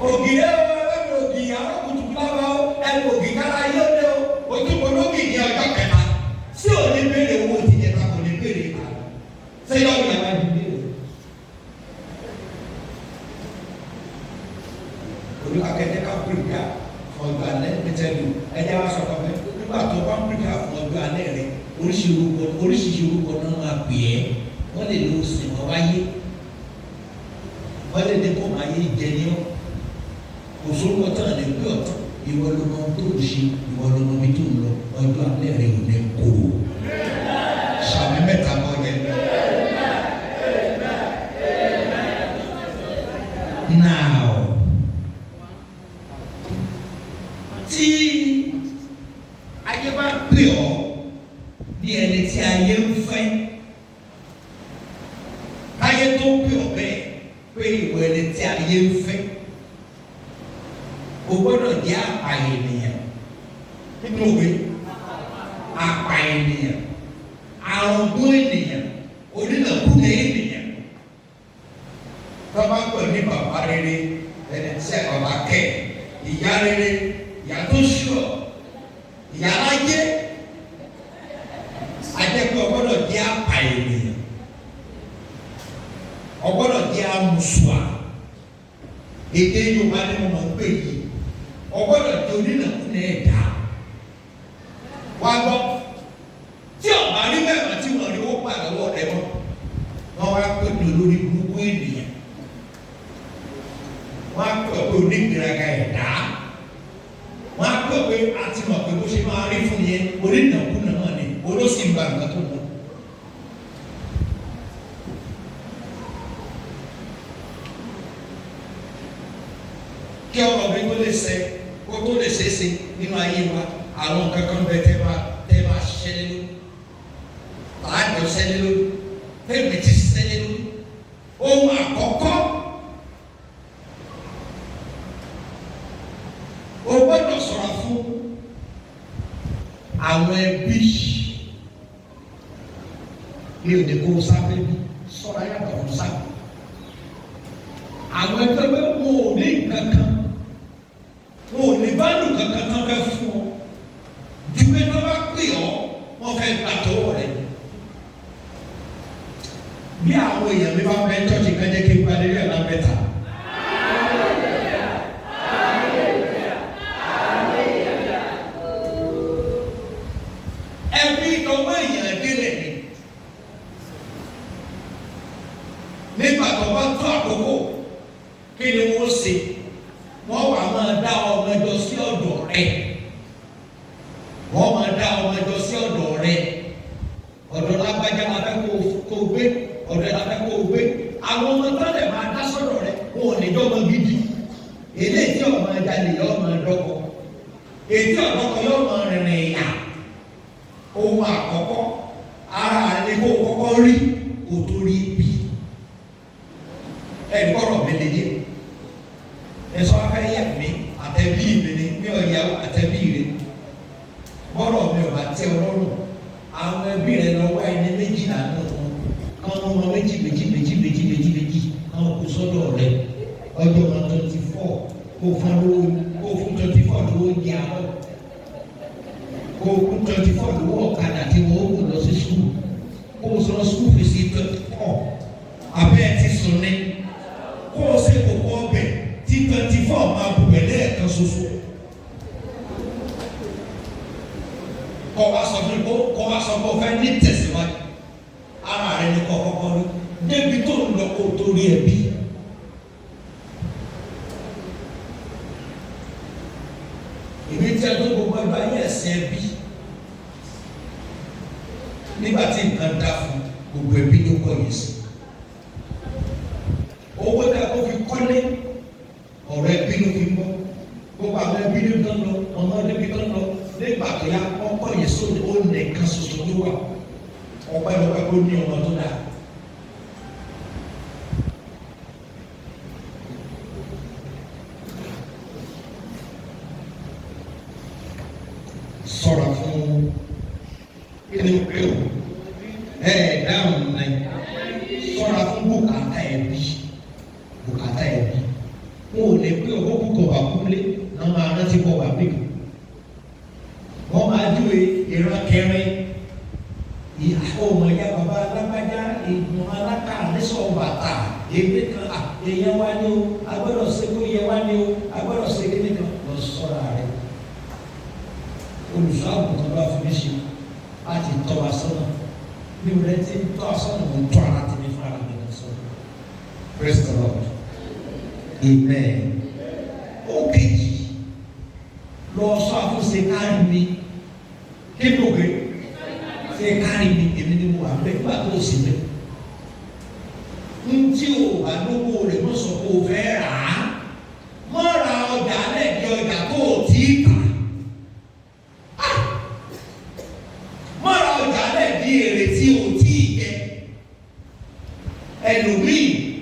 Ògì ẹ̀rọ ògì àwọn kùtùkù lábá ẹ̀rọ ògì kára yóò dé o ojúbọ lógì ní ọjọ́ kẹta tí ò ní béèrè owó ti jẹta kò ní béèrè ìgbà ṣé yọ ọ̀gbìn àwọn ẹbí béèrè. Olùkàkẹ́tẹ́ ká pèpè ọ̀gbà lẹ́tẹ̀lú ẹ̀jẹ̀ wá sọ̀tọ̀ fẹ́ nígbà tó bá pèpè fún ọjọ́ alẹ́ rẹ̀ oríṣiríṣi orúkọ náà máa pè é wọ́n lè lo sìnwọ́n wáyé wọ́n lè dé kó máa yé jẹ ní ọ́ kò sórúkọ tán lè gbé ọ̀tún ìwọ ló mọ tó ń ṣe ìwọ ló mọ bí tó ń lọ ọjọ́ alẹ́ rẹ̀ ò ní kó o sàmì mẹ́ta mọ́ yẹn. Now tí ayé bá pè ọ́ bí ẹni tí ayé ń fẹ́ ayé tó pè ọ́ bẹ́ẹ̀ pé ìwọ ẹni tí ayé ń fẹ́ o gbọ́dọ̀ jẹ́ àpàyè ènìyàn nínú òwe àpàyè ènìyàn àrùngún ènìyàn onínàkúnlẹ̀ ènìyàn tọ́ba pẹ̀ ní bàbá rere ẹni tí ẹ bàbá kẹ́ ìyá rere ìyá tó ṣùọ́ ìyá lájẹ́ ajẹ́pẹ́ ọgbọ́dọ̀ jẹ́ àpàyè ènìyàn ọgbọ́dọ̀ jẹ́ àmùsùà èdè Yorùbá ni mo máa ń pè yìí ọgbọ́dọ̀ jẹ́ onínàkúnlẹ̀ ẹ̀dá wá gbọ́ tí ọ̀bá rí bẹ́ẹ̀ tí wọ́n rí ó pa lọ́wọ́ rẹ̀ mọ́ wọ́n wá pè ní olórí burúkú ènìyàn, wọ́n á pè pé onígbèraga ẹ̀dá, wọ́n á pè pé àti mọ̀ pé bó ṣe máa rí fún yẹn onínàkúnà náà ni olóṣì ń gba nǹkan tó mọ̀. Kí ọ̀rọ̀ mi tó lè ṣẹ kó tó lè ṣe é ṣe nínú ayé wa, àwọn nǹkan kan bẹ tẹ́ máa ṣiṣẹ́ lé lórí, tààjọ ṣẹlẹ̀ lórí, tẹ́lẹ̀ ti ṣẹlẹ̀ lórí. Ohun àkọ́kọ́ o gbọ́dọ̀ ṣọ́ra fún àwọn ẹbí ní òde kó sáfẹ́ bí ṣọ́ra yàtọ̀ fún sáfẹ́. Àwọn ẹgbẹ́ pé wọn ò ní kankan, wọn ò ní báàlù kankan kan fẹ́ fún ọ, ju pé wọ́n bá pè ọ́ wọ́n fẹ́ gbà tọwọ́ rẹ̀. Bí àwọn èèyàn mi bá fẹ́ tọ́jú kan jẹ́ kí n padà rí ọ̀la mẹ́ta. Ẹbí ìdánwò èèyàn délẹ̀ ni. Nígbà tó bá tó àkókò, kí ni wọ́n ṣe? Wọ́n wà máa dá ọmọ ẹjọ́ sí ọ̀dọ̀ rẹ̀. Wọ́n máa dá ọmọ ẹjọ́ sí ọ̀dọ̀ rẹ̀. Ọ̀dọ̀ lágbájá la fẹ́ kó gbé, ọ̀dọ̀ la fẹ́ kó gbé. Àwọn ọmọ tó lè máa dá sọ́dọ̀ rẹ̀, wọn ò ní jọ́ ọmọ gidi. Èlé tí ọmọ jalè yọ ọmọ dọ́kọ. Ètí ọ̀dọ́kọ yọ ọmọ rìnrìn ìyà. Ohun àkọ́kọ́, ara rẹ̀ ni kó kọ́kọ́ rí kó tó rí bí. Ẹ gbọ́dọ̀ mi lè dé. Ẹ̀sọ́ afẹ́ yẹ mi, àtẹ̀bí mi ni, mi ò yà àtẹ̀bí rẹ̀. Bọ́dọ̀ mi ò bá tẹ ọlọ́run. Àwọn ẹbí rẹ̀ lọ wá ẹni méjìlá náà wọn. Káwọn ọmọ méjì káwọn kò sọ́dọ̀ rẹ̀. Ọjọ́ wọn 24 kó fún 24 lówó di àárọ̀. Kó fún 24 lówó ọ̀kadà tí wọ́n ó lọ sí sùkúù. Kó o sọ sùkúù fi sí 24. Abẹ́ ẹ ti sùn ní. Kó o ṣe kókó ọbẹ̀ tí 24 máa bù pẹ̀lẹ́ ẹ̀kan ṣoṣo. Kọ́ wa sọ fún mi kó wa sọ fún ọ fẹ́ ní tẹ̀síwájú. Ara rẹ̀ ní kọ́kọ́ rí. Débi tó ń lọ kó o tó rí ẹbí. Èmi tí a tó gbogbo ẹgbẹ́ ayé ẹ̀sìn ẹbí. Nígbà tí nǹkan dá fún gbogbo ẹbí ló kọ́ yìí sí. Owó dá kó fi kọ́lé, ọ̀rọ̀ ẹbí ló fi gbọ́. Gbogbo àwọn ẹbí ló tán lọ, ọmọ ẹbí tán lọ. Nígbà tó yá ọkọ yìí sóde ó nìkan ṣoṣo ló wà. Ọpẹ́ lọ́pẹ́ kó ní ọmọ tó dáa. Ṣọ́ra fún kíni pé o dáhùn náà. Ṣọ́ra fún bùkátà ẹbí. Wọn ò lè pé owó púpọ̀ wà kúlé náà máa rántí bọ̀ wà bí. Wọ́n máa júwe ìran kẹrin. Ọmọ ìyá bàbá alágbájá ìgbìmọ̀ aláka nísọ̀ bàtà èmi kan èèyàn wá ní o agbọ́dọ̀ ṣe kó yẹ wá ní o agbọ́dọ̀ ṣe kíní kan lọ sọ́ra rẹ̀. Olùṣọ́ àgùntàn bá fi mí ṣe láti tọ́ wa sọ́nà bí o rẹ̀ ti tọ́ wa sọ́nà mo tọ́ ara ti mi fún ara mi lọ sọ́nà. Praise the Lord. Amen. Ó kejì lọ sọ àfúnṣe kárí mi kí ló gbé ṣe kárí mi èmi ni mo wà bẹ́ẹ̀ nígbà tó o sì bẹ́ẹ̀. Ntí o bá lówó rẹ̀ mọ̀ sọ pé o fẹ́ rà á mọ̀ ra ọjà lẹ́ẹ̀dí ọjà tó o tí ì tà. Mọ̀ ra ọjà lẹ́ẹ̀dí èrè tí o tí ì jẹ. Ẹlòmíì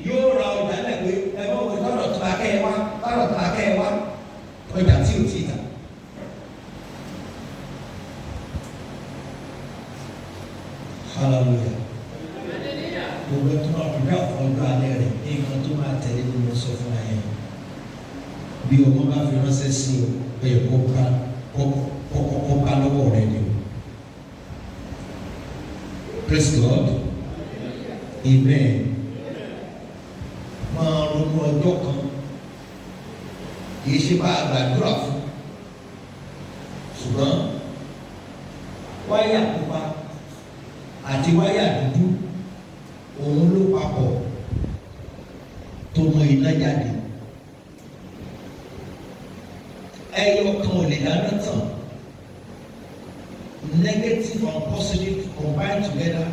yóò ra ọjà lẹ́ẹ̀dí ẹgbẹ́ òwe lọ́dọ̀ tó akẹ́ ẹ wá ọjà tí o tí ì tà. Hallelujah. Gbogbo tó máa fi dá ọjọ́ alẹ́ rẹ̀ ní nǹkan tó máa tẹ̀lé ní mo sọ fún ayé. Bí ọmọ bá fi ránṣẹ́ sí o, bẹ́ẹ̀ kó bá lọ́wọ́ rẹ̀ ni o. Praise God. Amen. Máa ronú ọjọ́ kan. Kìí ṣe bá àgbàdúrà fún. Ṣùgbọ́n wáyà pupa àti wáyà dúdú òun ló papọ̀ mú iná jáde. Ẹyọ kan ò lè dáná tán. Negative and positive combine together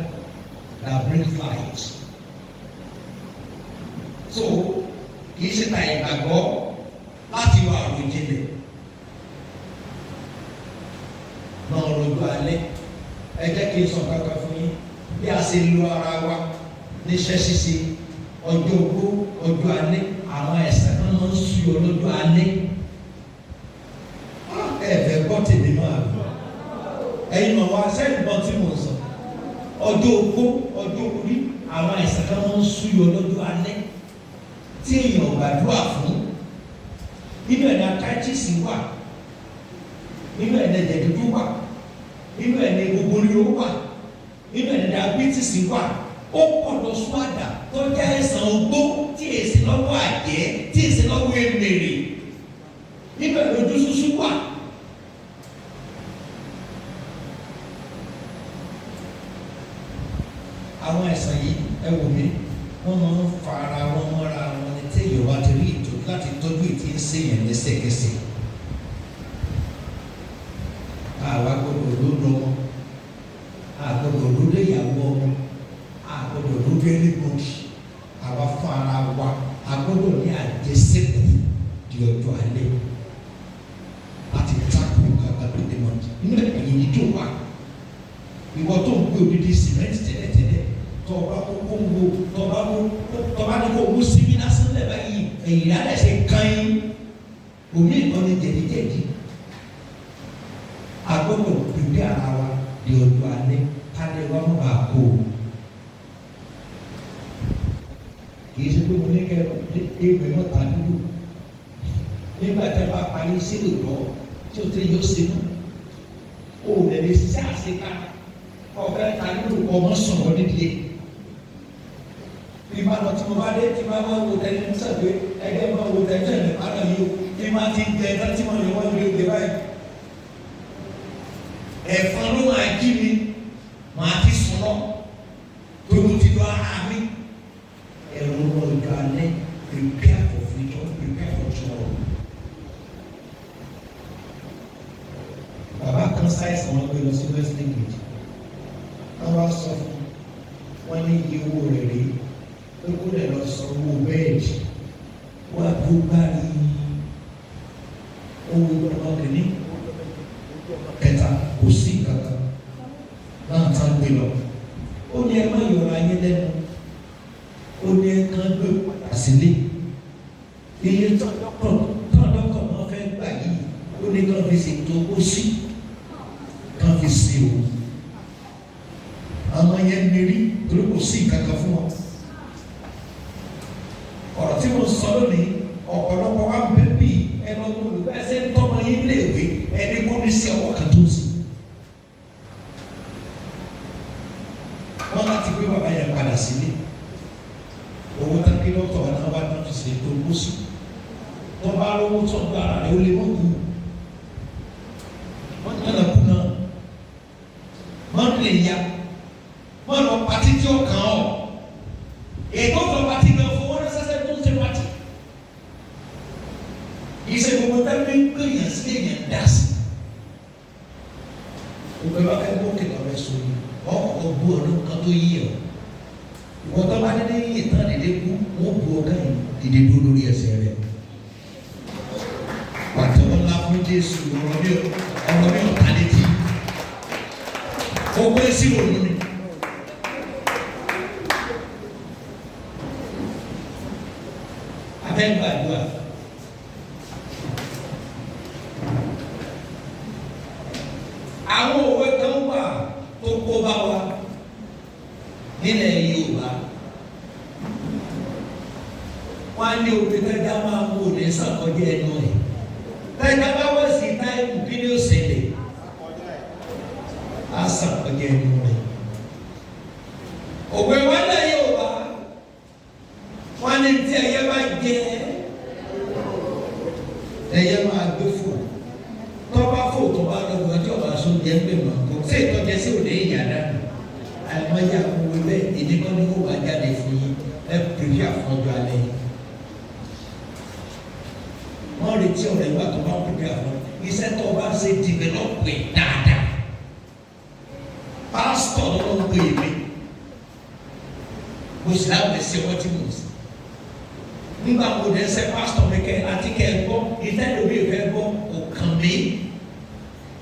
that bring light. So kì í ṣe ta ìgbàgbọ́ láti wà àròjinlẹ̀ náà rojú alẹ́. Ẹ jẹ́ kí n sọ kankan fún yín bí a ṣe lo ara wa níṣẹ́ ṣíṣe ọjọ́ ogbó ọjọ́ alẹ́ àwọn ẹ̀sẹ̀ náà máa ń sú ọ lọ́jọ́ alẹ́. Ẹ̀fẹ̀ gbọ́ tèmi máa lọ. Ẹ̀yin mọ̀ wá sẹ́yìn gbọ́ tí mo sọ. Ọjọ́ ogbó ọjọ́ orí àwọn ẹ̀sẹ̀ náà máa ń sú ọ lọ́jọ́ alẹ́ tí èèyàn ò gbàdúrà fún. Nínú ẹ̀dá táìtìsì wà, nínú ẹ̀dá jẹ̀dúdú wà, nínú ẹ̀dá gbogbo ríro wà, nínú ẹ̀dá diabetes wà. Ó pọ̀ lọ sùwádà tó jẹ́ ẹ̀sán ogbó tí èsì lọ́wọ́ àjẹ́ tí èsì lọ́wọ́ èmèrè. Nínú ẹ̀dá ojú ṣúṣú wà. Àwọn ẹ̀sán yìí ẹ wò mí wọ́n máa ń fa ara wọn mọ́ra wọn ní téèyàn wá ti rí ìtọ́jú láti tọ́jú ìtì ń séyàn lẹ́sẹ̀kẹsẹ̀. Àwa gbọ́dọ̀ ló lọ wọn, àgbọ́dọ̀ ló lé ìyàwó ọmọ, àgbọ́dọ̀ ló lé ẹlẹ́gbọ̀n, àwa fún ara wa, àgbọ́dọ̀ ní àjẹsẹ́kù di ọjọ́ alẹ́ láti tákù kàkà tó dé mọ́. Inú ẹ̀yìn tó wà, ìwọ tó ń gbé odidi sìmẹ́ntì tẹ́lẹ̀tẹ́lẹ̀ tọba kókó ń wo tọba ní kó mú síbí lásán lẹ́bàá yìí èyí lálẹ́ ṣe kán yín omi ìkànnì jẹ̀díjẹ̀dí. Agbọ́dọ̀ pèpè ara wa di ọjọ́ alẹ́ kálẹ̀ wá mọ́ bá kó o. Kì í ṣe pé mo ní kẹ́ ewé mọ́ta dúdú nígbà tí a bá parí sílò lọ tí o tẹ yóò ṣe mọ́ o lè lè ṣiṣẹ́ àṣekà ọ̀fẹ́ ta nínú ọmọ sọ̀rọ̀ nídìí. Bí máa lọ tí mo bá dé tí máa wá wo tẹ̀lé sàgbé ẹgbẹ́ máa wo tẹ̀lé ẹ̀ padà yìí o tí máa ti jẹ ẹ̀ tí mo lè wọ́n lè gbé báyìí. Ẹ̀fọn ló máa jí mi máa ti sùn lọ tó mo ti lọ ara mi. Ẹ̀rọ ọjọ́ alẹ́ prepare for future prepare for tomorrow. Bàbá kan ṣàìsàn wọn gbé lọ sí West Gate. Wọ́n wá sọ fún wọn ní iye owó rẹ̀ rí pé kó lè lọ sọ owó bẹ́ẹ̀dì. Wọ́n á tó gbárí owó ọmọkùnrin kẹta kò sí kankan náà tá gbé lọ. Ó ní ẹ má yọra ayé lẹ́nu. Ó ní ẹ kàn gbé padà sílé. Iye tán dọ́kọ̀ máa fẹ́ gbà yìí. Ó ní kàn fi ṣètò owó sí kàn fi sí o. Àwọn yẹn mérí torí kò sí kankan fún wọn. Ọ̀rọ̀ tí mo sọ lónìí ọ̀pọ̀lọpọ̀ wa bẹ́ẹ̀ bí ẹnu olùgbà ẹsẹ̀ ń tọ́mọ yín léèwé ẹni kó ní sí ọwọ́ kan tó sí. Wọ́n láti gbé bàbá yẹn padà sílé. Owó tákì lọ́tọ̀ wọn náà wá náà fi ṣe tó kó sí. Tó bá lówó tó ń gba ara rẹ̀ ó lè mọ́ kú. Wọ́n ní ọ̀nà kú náà. Wọ́n lè ya. Wọ́n lọ pati tí ó kàn ọ́. Ètò ìfọ̀ pati náà fún wọn sẹ́sẹ́ tó ń ṣe pati. Ìṣe gbogbo tẹ́lẹ̀ ń gbé yẹn sí èèyàn dá sí. Gbogbo ẹ̀ bá fẹ́ mú òkè lọ́rẹ́ sọ yìí. Ọkọ̀ bu ọdún kan tó yí ọ. Ìwọ́n tó bá dédé yí ìtàn dédé kú, wọ́n bu ọgá yìí dédé dúró lórí ẹsẹ̀ rẹ̀. Pàtẹ́wọ́ ńlá fún Jésù ọ̀rọ̀ mi ọ̀tá létí. Ó gbé sí òun ni. Abẹ́gbàdúrà. Àwọn òwe kan wà tó kó bá wa nílẹ̀ Yorùbá. Wọ́n á ní òwe kẹta máa mú òde sàkọjá ẹnu rẹ̀. Kẹta bá wọ́n sì táìmù kí ni ó ṣẹlẹ̀? Á sàkọjá ẹnu rẹ̀. Òwe wọn lẹ̀ Yorùbá. Wọ́n ní tí ẹyẹ bá jẹ ẹyẹ máa gbé fò. Tọ́ba fò tó bá lọ́gbọ̀n tí ọba sọ jẹ́ ń gbé mọ̀ kó. Ṣé ìtọ́jẹ sí òde ìyàrá nù? Àìmọye àwọn òwe bẹ́ẹ̀ ìdíkọ́ ni ó wà jáde fún yín. Ẹ pèsè àfọ̀jọ́ alẹ́ yìí. gbàdúrà fún iṣẹ́ tó bá ṣe develop dáadáa pásítọ̀ ló ń pè mí mo sì láwọn ẹsẹ̀ wọ́n ti mú sí nígbà wo dẹ̀ ṣe pásítọ̀ mi kẹ́ àti kẹ́ ẹ gbọ́ ìtẹ́lómi ìfẹ́ gbọ́ òkàn mi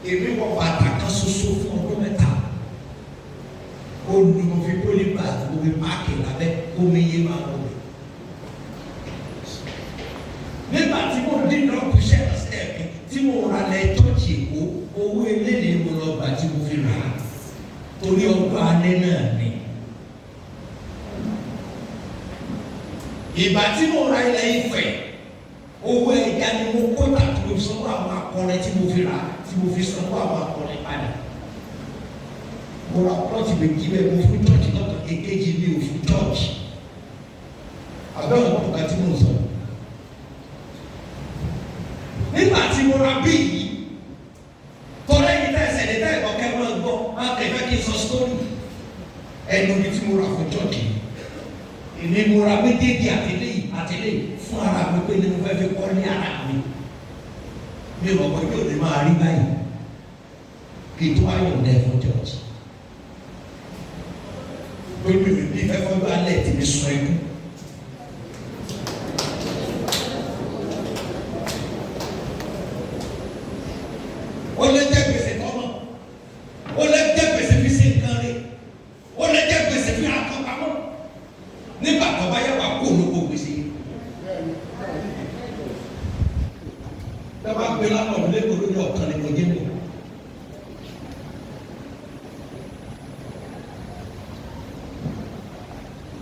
èmi wọ bàtà kan ṣoṣo fún ọdún mẹ́ta ó ní mo fi pólí bàtà mo fi páàkì lábẹ́ omi yé máa wọ mi nígbà tí mo dín náà kú ṣẹ́ ọ̀sẹ̀ mi tí mo rà lẹ́ tọ́jú èkó owó eléyìí mo lọ gbà tí mo fi rà á torí ọgbà alẹ́ náà ni. Ìgbà tí mo ra ilẹ̀ Ifẹ̀ owó ẹja ni mo kó tàbí mo sanwó àwọn akọrin tí mo fi rà tí mo fi sanwó àwọn akọrin padà. Mo ra plọ́ọ̀tì méjì bẹ́ẹ̀ mo fún chọ́ọ̀chì náà èkejì mi ò fún chọ́ọ̀chì. Àbẹ́wò ọ̀gá tí mo sọ. Nígbà tí mo ra bíi yìí tọ́lá yìí tẹ̀sẹ̀ ní tẹ̀ ẹ̀kọ́ kẹ́kọ̀ọ́ gbọ́ máa tẹ̀fẹ́ kí n sọ sítórì ẹnu mi tí mo ra fún chọ́ọ̀chì èmi mo ra méjèèjì àtẹlẹ́yìn fún ara mi pé ní mo fẹ́ fi kọ́ ní ara mi mi ò mọ̀ yóò lè máa rí báyìí kí n tó ayọ̀ dẹ́ fún chọ́ọ̀chì lórí mi bí fẹ́ fọ́ bá lẹ̀ tí mi sọ ẹkú. Ó lè jẹ́ gbèsè tọ́mọ̀, ó lè jẹ́ gbèsè fi ṣe nǹkan rẹ̀, ó lè jẹ́ gbèsè fi àkọ́ pamọ́. Nígbà tó bá yẹ wà kó olóko gbèsè. Dábàá gbé lánàá òrùlé kò lórí ọ̀kan ní kò jẹ́ mọ̀.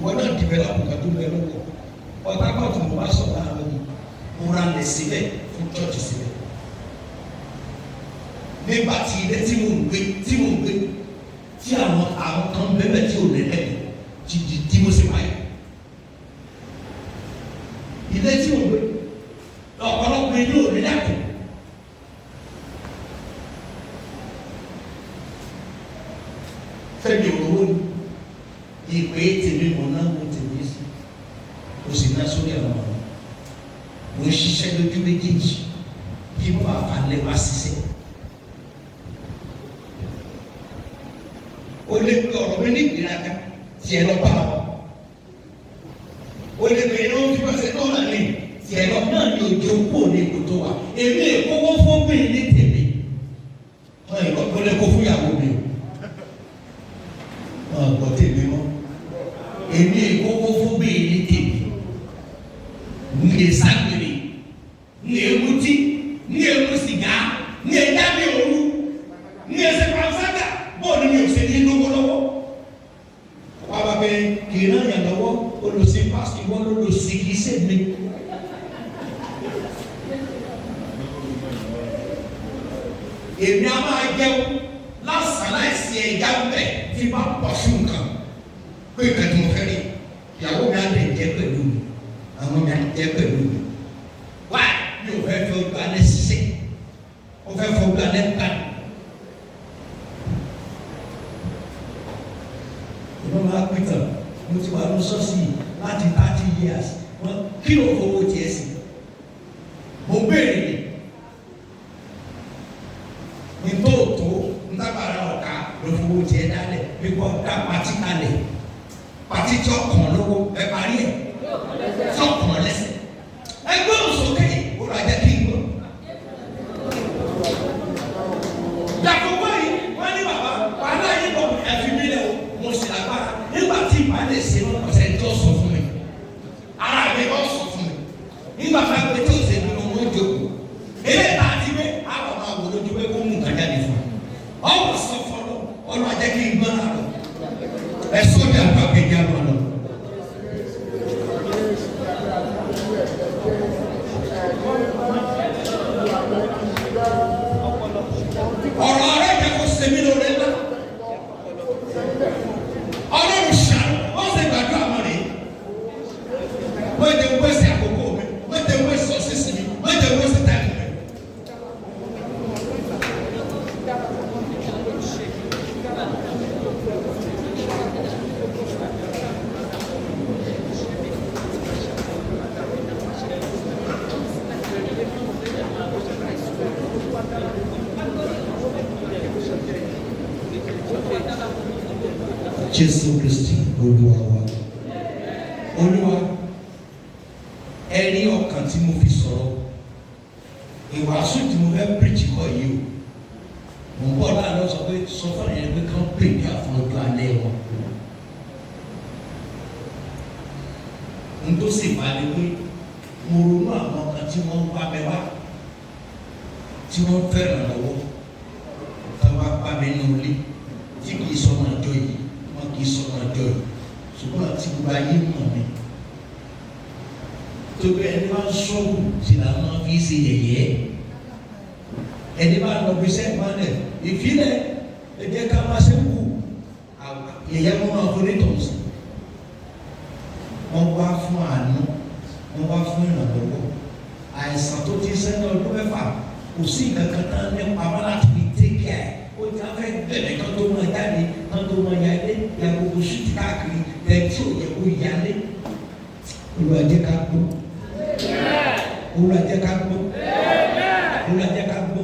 Wọ́n náà dìbẹ̀lọ́pù kan tó bẹ̀rẹ̀ lọ́wọ́. Ọ̀tá kọ́ọ̀tù mo bá sọ̀rọ̀ àwọn ọmọ mo ra lẹ̀ sílẹ̀ fún chọ́ọ̀chì sílẹ̀. Nígbà tí ilé tí mò ń gbé tí àwọn kan bẹ́ẹ̀ tí ò lẹ́lẹ́ tí mo sì wáyé. Ilé tí mò ń gbé ọ̀pọ̀lọpọ̀ ilé ò lẹ́lẹ́ kù. Fẹ́mi òwò ni ìpè tèmi mọ̀ náà mo tèmi sí o sì ná sórí àwọn ọmọ mo ń ṣiṣẹ́ lójú méjèèjì kí wọ́n bá falẹ̀ wá ṣiṣẹ́. O lè pe ọ̀rọ̀ mi ní ìgbéraga tiẹ̀ lọ bá wọn. O lè pe iná fi pàṣẹ náà náà ní tiẹ̀ lọ náà ní òjò kúrò ní ipò tó wà. Èmi èkówó fún mi ní tèmi. Wọ́n yìí lọ́kọ́ lè kó fún ìyàwó mi o. Wọ́n gbọ́ tèmi mọ́. Èmi èkówó fún mi ní tèmi. Ní èsàgbèrè, ní èmutí, ní èmu sìgá, ní èjáde òru, ní èsè pàṣẹ bọ́ọ̀lù mi ò ṣe ní lọ́wọ́lọ́wọ́ wà bá bẹ kì í náà yàn lọ́wọ́ olùsí pásítọ̀ ìwọ́n lọ́lọ́sí kì í ṣe mi. Èmi a máa jẹun lásán láìsí ẹja bẹ̀ tí bá pọ̀ sí nǹkan pé nǹkan tí mo fẹ́ rí ìyàwó mi á lè jẹ́ pẹ̀lú mi àwọn mi á jẹ́ pẹ̀lú mi. Wá mi ò fẹ́ fẹ́ gba alẹ́ ṣiṣẹ́ mo fẹ́ fẹ́ gba alẹ́ gbàdúrà. Ìjọba máa pè tán mo ti wà ní ṣọ́ọ̀ṣì láti 30 years wọn kí ló fowó tiẹ̀ sí mo béèrè ní tóòtó ntábàárà ọ̀ka ló fowó tiẹ̀ dálẹ̀ bí kò dá pati kalẹ̀ pati tí ọkàn lówó ẹ parí ẹ tí ọkàn lẹ́sẹ̀ ẹgbẹ́ òsókè ó rà jẹ́ kí n gbọ́. Yàtọ̀ báyìí wọ́n ní bàbá wàhálà yìí bọ̀ ẹ̀fí mi lẹ̀ o mo sì lágbára nígbà tí ìbálẹ̀ ṣe wọn ọ̀sẹ̀ tí ó sọ fún mi ara mi ó sọ fún mi nígbà tí a pè tí ó ṣe mi wọn ó jókòó eré ta ti gbé àwọn máa wò lójú pé kó mú nǹkan jáde fún mi ọwọ́ sọ fọlọ́ ọlọ́ ajẹ́ kí n gbọ́n náà lọ ẹ sójà àgbà kejì àgbà lọ. Ọ̀rọ̀ rẹ̀ jẹ́ kó ṣe mí lóore ńlá. Ọlọ́run ṣàánú, wọ́n ṣe gbàdúrà mọ́ ni. Wọ́n jẹ́ wọ́n ṣe àkókò mi, wọ́n jẹ́ wọ́n ṣe ọ̀ṣẹ́ṣẹ́ mi, wọ́n jẹ́ wọ́n ṣe táìmù mi. Jésù Kristi Olúwa wa. Olúwa, ẹni ọkàn tí mo fi sọ̀rọ̀ ìwàásù tí mo fẹ́ píríjì kọ́ yìí o, mo ń bọ̀ láàárọ̀ sọ pé sọ fún ẹ̀yẹ pé kán pè ní àfọ̀njú alẹ́ wọn. N tó sì máa ní pé mo ronú àwọn kan tí wọ́n ń bá mi wá tí wọ́n fẹ́ràn lọ́wọ́ tá wá bá mi nù lé tí kì í sọmọ àjọ yìí wọn kì í sọmọ àjọ yìí ṣùgbọ́n àti gbogbo ayé mọ̀ mi. Tóbi ẹni máa ń sọ́ọ̀bù tí làwọn máa fi ṣe yẹ̀yẹ́. Ẹni máa lọ bí sẹ́ẹ̀ máa lẹ̀ ìfilẹ̀ ẹ̀jẹ̀ ká máa ṣe kú yẹ̀yẹ́ wọn máa fún nítòsí. Wọ́n wá fún àánú, wọ́n wá fún ìrànlọ́wọ́. Àìsàn tó ti sẹ́ni ọdún mẹ́fà kò sí ìkankan tán nípa wọn láti fi tẹ́kẹ̀ ẹ̀. Ó ti á fẹ́ bẹ̀rẹ̀ kan tó máa jáde kan tó máa ya ilé ya gbogbo ṣùtì káàkiri bẹ́ẹ̀ tí ò yẹ kó yálé. Olúwa jẹ́ ká gbọ́. Olúwa jẹ́ ká gbọ́. Olúwa jẹ́ ká gbọ́.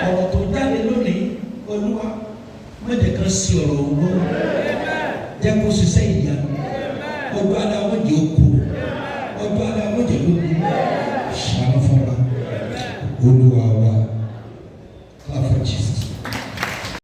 Ọ̀rọ̀ tó jáde lónìí, Olúwa má jẹ́ ká sí ọ̀rọ̀ òwúrọ̀. Jẹ́ kó ṣiṣẹ́ ìyanu. Ọjọ́ adáwọ̀ jẹ́ okú. Ọjọ́ adáwọ̀ jẹ́ lókun. Ṣàánú fún wa. Olúwa wa.